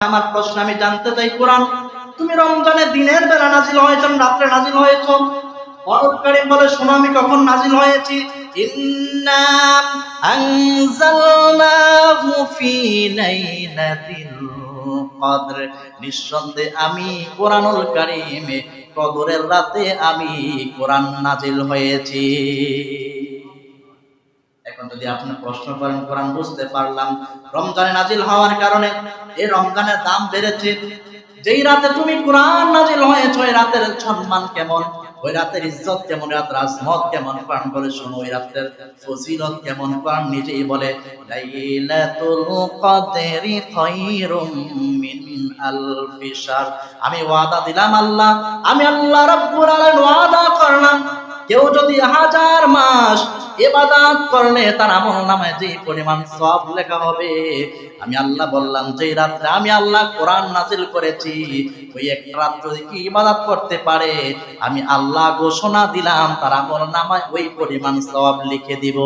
আমার প্রশ্ন, আমি জানতে চাই, কোরআন তুমি রমজানে দিনের বেলা নাজিল হয়েছ, রাত্রে নাজিল হয়েছ? কোরআন কারীম বলে, শোনো আমি কখন নাজিল হয়েছি। ইন্না আনজালনাহু ফি লাইলাতিল কদর, নিঃসন্দেহে আমি কোরআনুল কারীমে কদরের রাতে আমি কোরআন নাজিল হয়েছি। এখন যদি আপনি প্রশ্ন করেন, কোরআন বুঝতে পারলাম রমজানে নাজিল হওয়ার কারণে এই রমজানের দাম বেড়েছে, যেই রাতে তুমি কোরআন নাজিল হয়েছে ওই রাতের সম্মান কেমন, ওই রাতের ইজ্জত কেমন, রাতের আজমত কেমন, কোরআন বলে শোনো ওই রাতের ফজিলত কেমন। কোরআন নিজেই বলে, লাইলাতুল কদরি খায়রুম মিন আলফি শাহর, আমি ওয়াদা দিলাম আল্লাহ, আমি আল্লাহ রাব্বুল আলামিন ওয়াদা করলাম, কেউ যদি 1000 মাস ইবাদত করলে তার আমলনামায় যে পরিমাণ সওয়াব লেখা হবে, আমি আল্লাহ বললাম যে রাতে আমি আল্লাহ কোরআন নাজিল করেছি, ওই এক রাত যদি কি ইবাদত করতে পারে, আমি আল্লাহ ঘোষণা দিলাম তার আমলনামায় ওই পরিমাণ সওয়াব লিখে দিব।